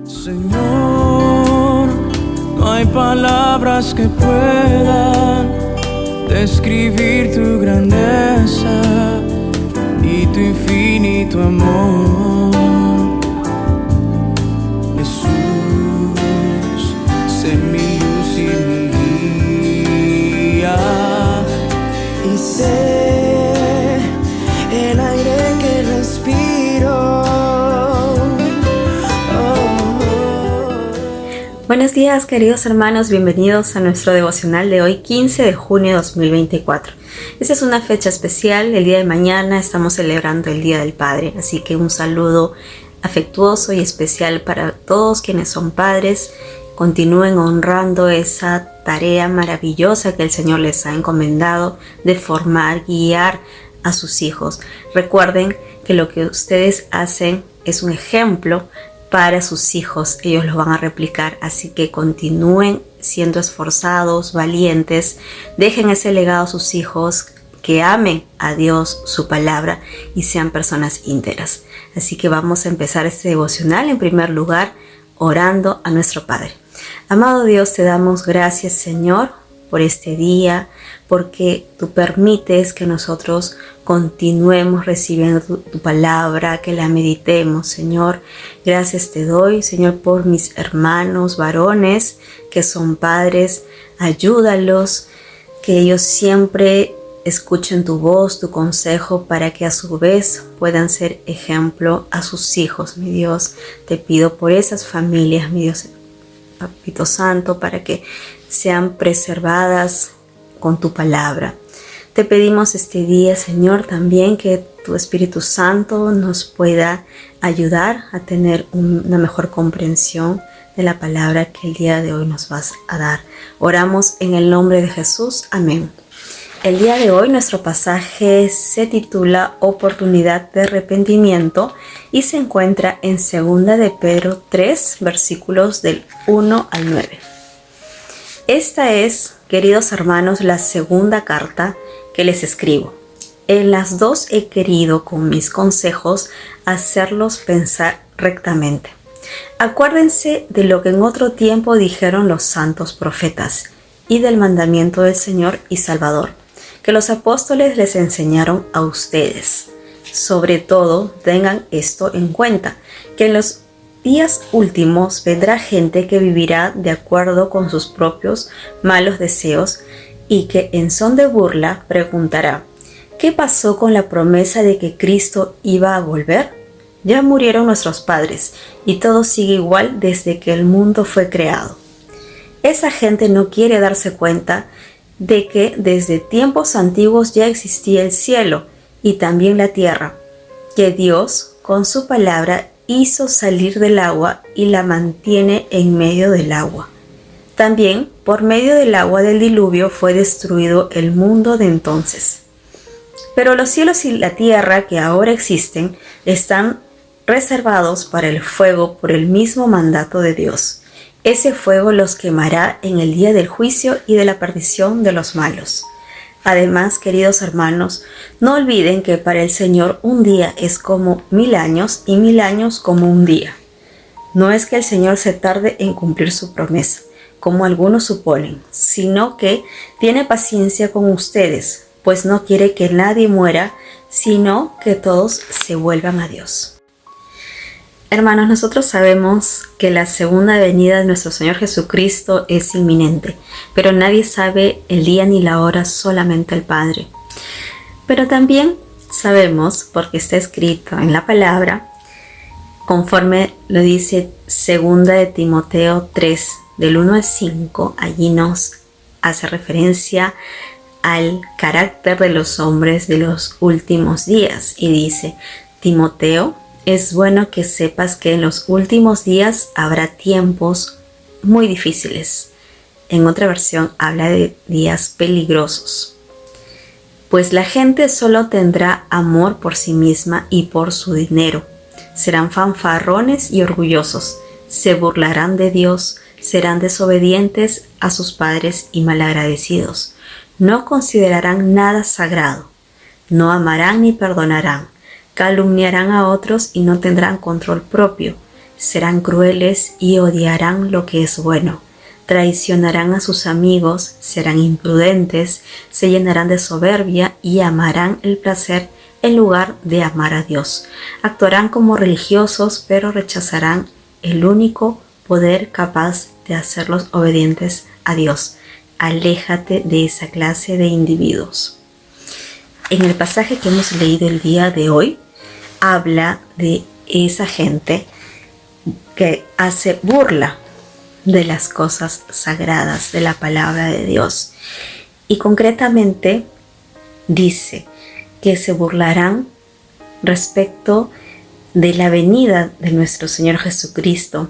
Señor, no hay palabras que puedan describir tu grandeza y tu infinito amor. Jesús, sé mi luz y mi guía, y sé el aire que respiro. Buenos días, queridos hermanos, bienvenidos a nuestro devocional de hoy, 15 de junio de 2024. Esta es una fecha especial, el día de mañana estamos celebrando el Día del Padre, así que un saludo afectuoso y especial para todos quienes son padres. Continúen honrando esa tarea maravillosa que el Señor les ha encomendado de formar, guiar a sus hijos. Recuerden que lo que ustedes hacen es un ejemplo para sus hijos, ellos lo van a replicar, así que continúen siendo esforzados, valientes, dejen ese legado a sus hijos, que amen a Dios, su palabra y sean personas íntegras. Así que vamos a empezar este devocional en primer lugar orando a nuestro Padre. Amado Dios, te damos gracias, Señor, por este día, porque tú permites que nosotros continuemos recibiendo tu palabra, que la meditemos, Señor. Gracias te doy, Señor, por mis hermanos varones que son padres. Ayúdalos, que ellos siempre escuchen tu voz, tu consejo, para que a su vez puedan ser ejemplo a sus hijos, mi Dios. Te pido por esas familias, mi Dios, Papito Santo, para que sean preservadas con tu palabra. Te pedimos este día, Señor, también que tu Espíritu Santo nos pueda ayudar a tener una mejor comprensión de la palabra que el día de hoy nos vas a dar. Oramos en el nombre de Jesús. Amén. El día de hoy nuestro pasaje se titula Oportunidad de arrepentimiento y se encuentra en 2 de Pedro 3, versículos del 1 al 9. Esta es, queridos hermanos, la segunda carta que les escribo. En las dos he querido con mis consejos hacerlos pensar rectamente. Acuérdense de lo que en otro tiempo dijeron los santos profetas y del mandamiento del Señor y Salvador, que los apóstoles les enseñaron a ustedes. Sobre todo, tengan esto en cuenta, que en los días últimos vendrá gente que vivirá de acuerdo con sus propios malos deseos y que en son de burla preguntará: ¿qué pasó con la promesa de que Cristo iba a volver? Ya murieron nuestros padres y todo sigue igual desde que el mundo fue creado. Esa gente no quiere darse cuenta de que desde tiempos antiguos ya existía el cielo y también la tierra, que Dios con su palabra hizo salir del agua y la mantiene en medio del agua. También por medio del agua del diluvio fue destruido el mundo de entonces. Pero los cielos y la tierra que ahora existen están reservados para el fuego por el mismo mandato de Dios. Ese fuego los quemará en el día del juicio y de la perdición de los malos. Además, queridos hermanos, no olviden que para el Señor un día es como 1000 años y 1000 años como un día. No es que el Señor se tarde en cumplir su promesa, como algunos suponen, sino que tiene paciencia con ustedes, pues no quiere que nadie muera, sino que todos se vuelvan a Dios. Hermanos, nosotros sabemos que la segunda venida de nuestro Señor Jesucristo es inminente, pero nadie sabe el día ni la hora, solamente el Padre. Pero también sabemos, porque está escrito en la palabra, conforme lo dice 2 de Timoteo 3, del 1 al 5, allí nos hace referencia al carácter de los hombres de los últimos días y dice: Timoteo, es bueno que sepas que en los últimos días habrá tiempos muy difíciles. En otra versión habla de días peligrosos. Pues la gente solo tendrá amor por sí misma y por su dinero. Serán fanfarrones y orgullosos. Se burlarán de Dios. Serán desobedientes a sus padres y malagradecidos. No considerarán nada sagrado. No amarán ni perdonarán. Calumniarán a otros y no tendrán control propio. serán crueles y odiarán lo que es bueno. Traicionarán a sus amigos, serán imprudentes, se llenarán de soberbia y amarán el placer en lugar de amar a Dios. Actuarán como religiosos, pero rechazarán el único poder capaz de hacerlos obedientes a Dios. Aléjate de esa clase de individuos. En el pasaje que hemos leído el día de hoy, habla de esa gente que hace burla de las cosas sagradas, de la palabra de Dios. Y concretamente dice que se burlarán respecto de la venida de nuestro Señor Jesucristo,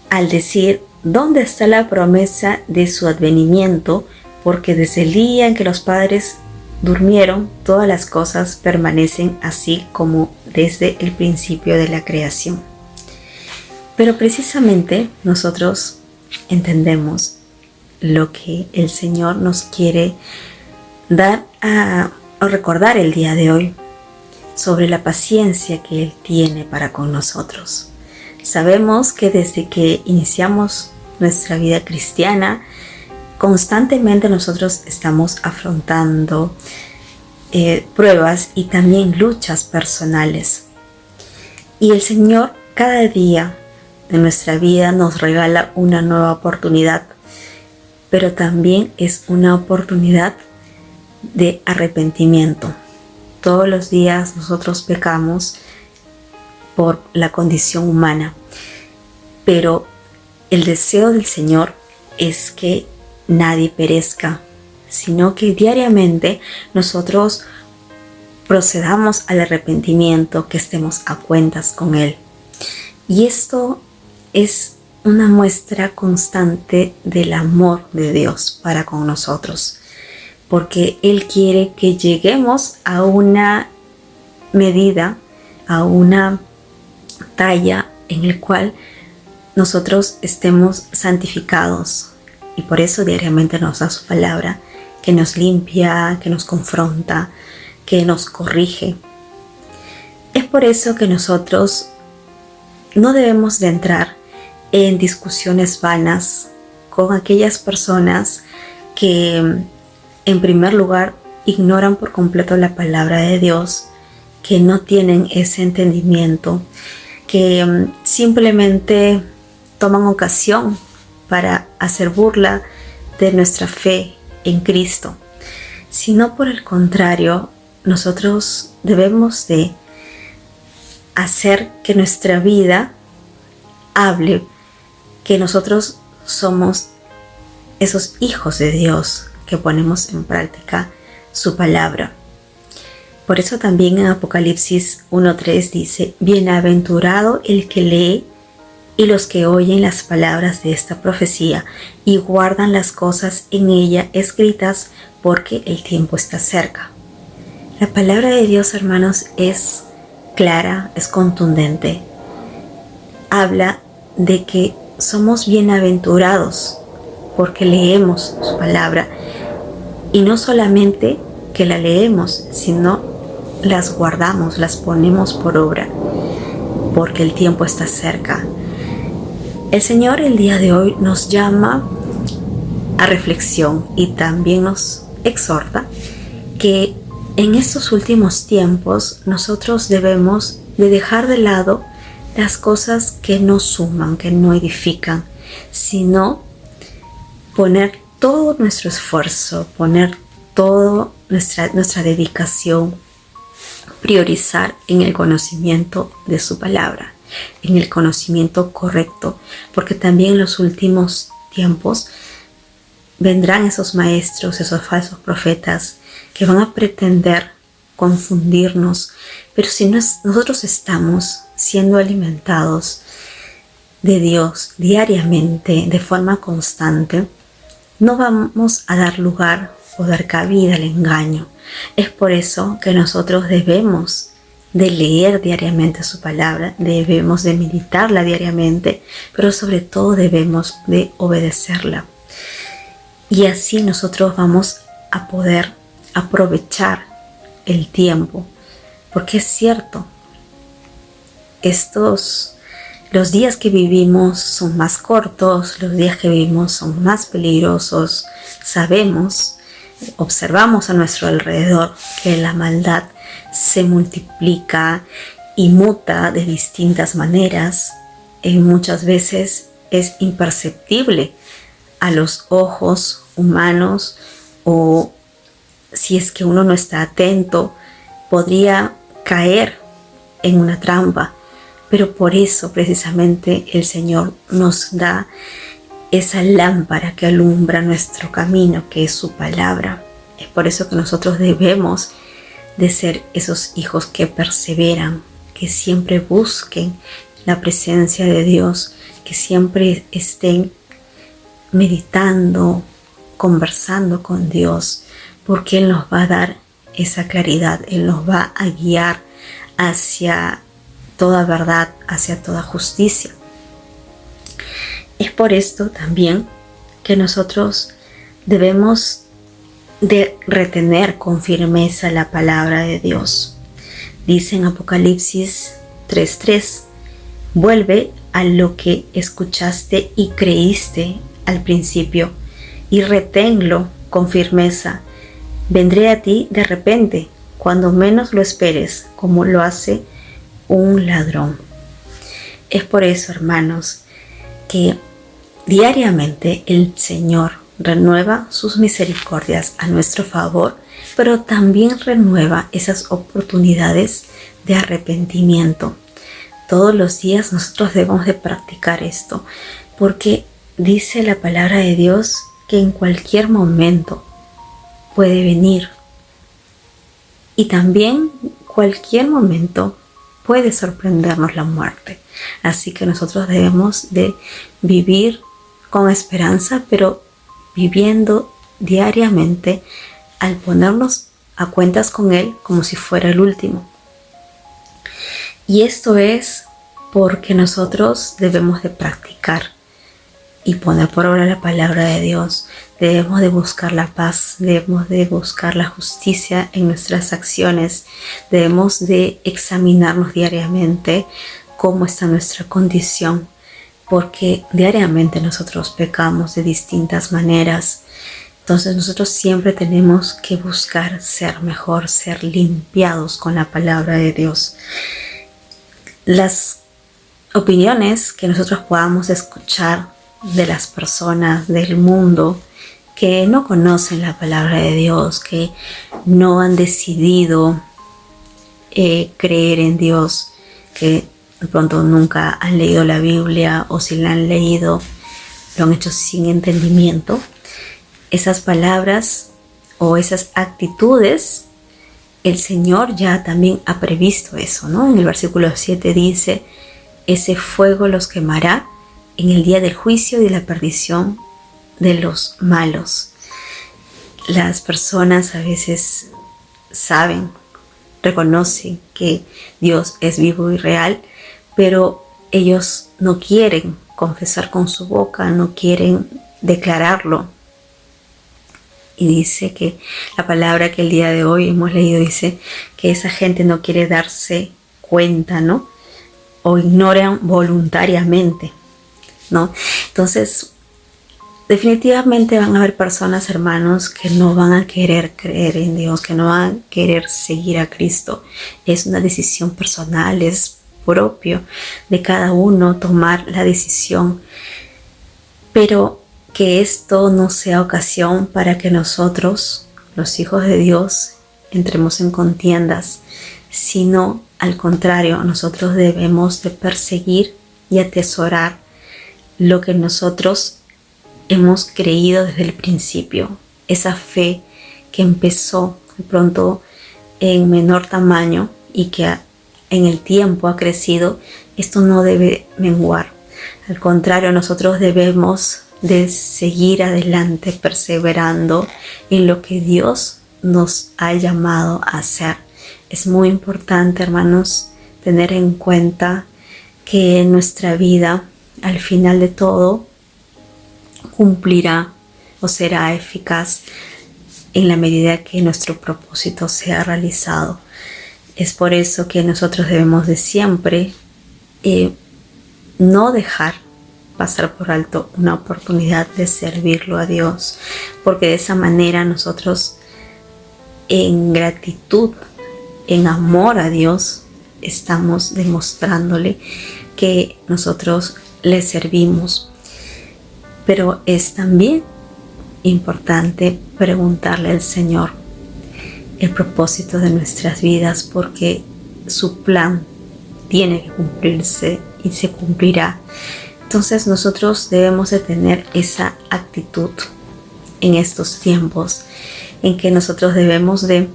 al decir: ¿dónde está la promesa de su advenimiento? Porque desde el día en que los padres durmieron, todas las cosas permanecen así como desde el principio de la creación. Pero precisamente nosotros entendemos lo que el Señor nos quiere dar o recordar el día de hoy sobre la paciencia que Él tiene para con nosotros. Sabemos que desde que iniciamos nuestra vida cristiana, constantemente nosotros estamos afrontando pruebas y también luchas personales. Y el Señor cada día de nuestra vida nos regala una nueva oportunidad, pero también es una oportunidad de arrepentimiento. Todos los días nosotros pecamos por la condición humana, pero el deseo del Señor es que nadie perezca, sino que diariamente nosotros procedamos al arrepentimiento, que estemos a cuentas con Él. Y esto es una muestra constante del amor de Dios para con nosotros, porque Él quiere que lleguemos a una medida, a una talla en el cual nosotros estemos santificados. Y por eso diariamente nos da su palabra, que nos limpia, que nos confronta, que nos corrige. Es por eso que nosotros no debemos de entrar en discusiones vanas con aquellas personas que en primer lugar ignoran por completo la palabra de Dios, que no tienen ese entendimiento, que simplemente toman ocasión para hacer burla de nuestra fe en Cristo, sino por el contrario, nosotros debemos de hacer que nuestra vida hable, que nosotros somos esos hijos de Dios que ponemos en práctica su palabra. Por eso también en Apocalipsis 1:3 dice: bienaventurado el que lee y los que oyen las palabras de esta profecía y guardan las cosas en ella escritas, porque el tiempo está cerca. La palabra de Dios, hermanos, es clara, es contundente. Habla de que somos bienaventurados porque leemos su palabra, y no solamente que la leemos, sino las guardamos, las ponemos por obra, porque el tiempo está cerca. El Señor el día de hoy nos llama a reflexión y también nos exhorta que en estos últimos tiempos nosotros debemos de dejar de lado las cosas que no suman, que no edifican, sino poner todo nuestro esfuerzo, poner toda nuestra dedicación, priorizar en el conocimiento de su palabra, en el conocimiento correcto, porque también en los últimos tiempos vendrán esos maestros, esos falsos profetas que van a pretender confundirnos, pero si nosotros estamos siendo alimentados de Dios diariamente, de forma constante, no vamos a dar lugar o dar cabida al engaño. Es por eso que nosotros debemos de leer diariamente su palabra, debemos de meditarla diariamente, pero sobre todo debemos de obedecerla. Y así nosotros vamos a poder aprovechar el tiempo, porque es cierto, estos Los días que vivimos son más cortos, los días que vivimos son más peligrosos. Sabemos, observamos a nuestro alrededor que la maldad se multiplica y muta de distintas maneras. Muchas veces es imperceptible a los ojos humanos, o si es que uno no está atento, podría caer en una trampa. Pero por eso precisamente el Señor nos da esa lámpara que alumbra nuestro camino, que es su palabra. Es por eso que nosotros debemos de ser esos hijos que perseveran, que siempre busquen la presencia de Dios, que siempre estén meditando, conversando con Dios, porque Él nos va a dar esa claridad, Él nos va a guiar hacia toda verdad, hacia toda justicia. Es por esto también que nosotros debemos de retener con firmeza la palabra de Dios. Dice en Apocalipsis 3:3, vuelve a lo que escuchaste y creíste al principio y reténlo con firmeza. Vendré a ti de repente, cuando menos lo esperes, como lo hace un ladrón. Es por eso, hermanos, que diariamente el Señor renueva sus misericordias a nuestro favor, pero también renueva esas oportunidades de arrepentimiento. Todos los días nosotros debemos de practicar esto, porque dice la palabra de Dios que en cualquier momento puede venir, y también cualquier momento puede sorprendernos la muerte. Así que nosotros debemos de vivir con esperanza, pero viviendo diariamente al ponernos a cuentas con Él como si fuera el último. Y esto es porque nosotros debemos de practicar y poner por obra la palabra de Dios. Debemos de buscar la paz, debemos de buscar la justicia en nuestras acciones, debemos de examinarnos diariamente cómo está nuestra condición, porque diariamente nosotros pecamos de distintas maneras. Entonces nosotros siempre tenemos que buscar ser mejor, ser limpiados con la palabra de Dios. Las opiniones que nosotros podamos escuchar de las personas del mundo que no conocen la palabra de Dios, que no han decidido creer en Dios, que de pronto nunca han leído la Biblia, o si la han leído lo han hecho sin entendimiento. Esas palabras o esas actitudes, el Señor ya también ha previsto eso, ¿no? En el versículo 7 dice: ese fuego los quemará en el día del juicio y de la perdición de los malos. Las personas a veces saben, reconocen que Dios es vivo y real, pero ellos no quieren confesar con su boca, no quieren declararlo. Y dice que la palabra que el día de hoy hemos leído dice que esa gente no quiere darse cuenta, ¿no? O ignoran voluntariamente, ¿no? Entonces, definitivamente van a haber personas, hermanos, que no van a querer creer en Dios, que no van a querer seguir a Cristo. Es una decisión personal, es propio de cada uno tomar la decisión, pero que esto no sea ocasión para que nosotros, los hijos de Dios, entremos en contiendas, sino al contrario, nosotros debemos de perseguir y atesorar lo que nosotros hemos creído desde el principio, esa fe que empezó de pronto en menor tamaño y que en el tiempo ha crecido. Esto no debe menguar. Al contrario, nosotros debemos de seguir adelante, perseverando en lo que Dios nos ha llamado a hacer. Es muy importante, hermanos, tener en cuenta que nuestra vida, al final de todo, cumplirá o será eficaz en la medida que nuestro propósito sea realizado. Es por eso que nosotros debemos de siempre no dejar pasar por alto una oportunidad de servirlo a Dios, porque de esa manera nosotros, en gratitud, en amor a Dios, estamos demostrándole que nosotros le servimos. Pero es también importante preguntarle al Señor el propósito de nuestras vidas, porque su plan tiene que cumplirse y se cumplirá. Entonces nosotros debemos de tener esa actitud en estos tiempos en que nosotros debemos de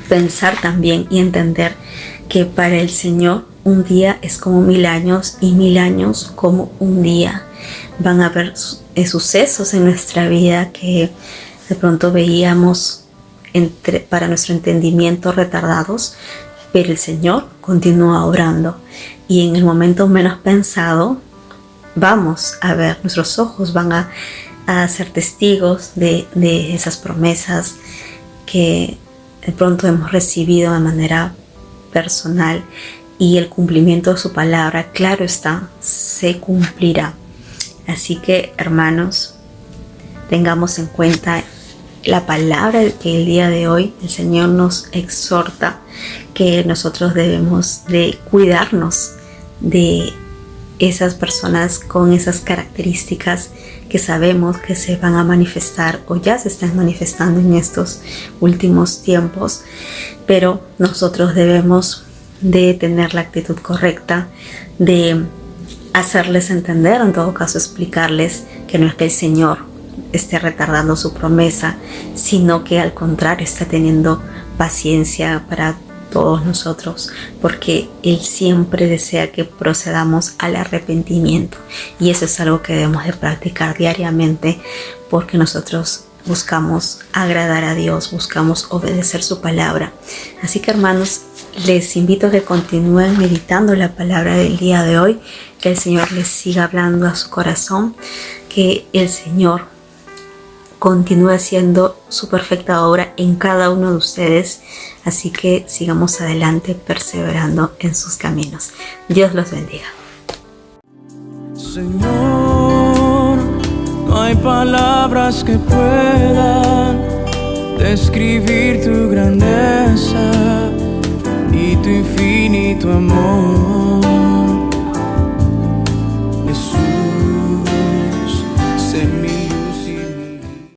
pensar también y entender que para el Señor un día es como 1000 años y 1000 años como un día. Van a haber sucesos en nuestra vida que de pronto veíamos para nuestro entendimiento retardados, pero el Señor continúa obrando, y en el momento menos pensado vamos a ver, nuestros ojos van a ser testigos de esas promesas que de pronto hemos recibido de manera personal, y el cumplimiento de su palabra, claro está, se cumplirá. Así que, hermanos, tengamos en cuenta la palabra que el día de hoy el Señor nos exhorta, que nosotros debemos de cuidarnos de esas personas con esas características que sabemos que se van a manifestar o ya se están manifestando en estos últimos tiempos, pero nosotros debemos de tener la actitud correcta, de hacerles entender, en todo caso explicarles que no es que el Señor esté retardando su promesa, sino que al contrario está teniendo paciencia para todos nosotros, porque Él siempre desea que procedamos al arrepentimiento, y eso es algo que debemos de practicar diariamente, porque nosotros buscamos agradar a Dios, buscamos obedecer su palabra. Así que, hermanos, les invito a que continúen meditando la palabra del día de hoy, que el Señor les siga hablando a su corazón, que el Señor continúe haciendo su perfecta obra en cada uno de ustedes. Así que sigamos adelante perseverando en sus caminos. Dios los bendiga. Señor, no hay palabras que puedan describir tu grandeza y tu infinito amor.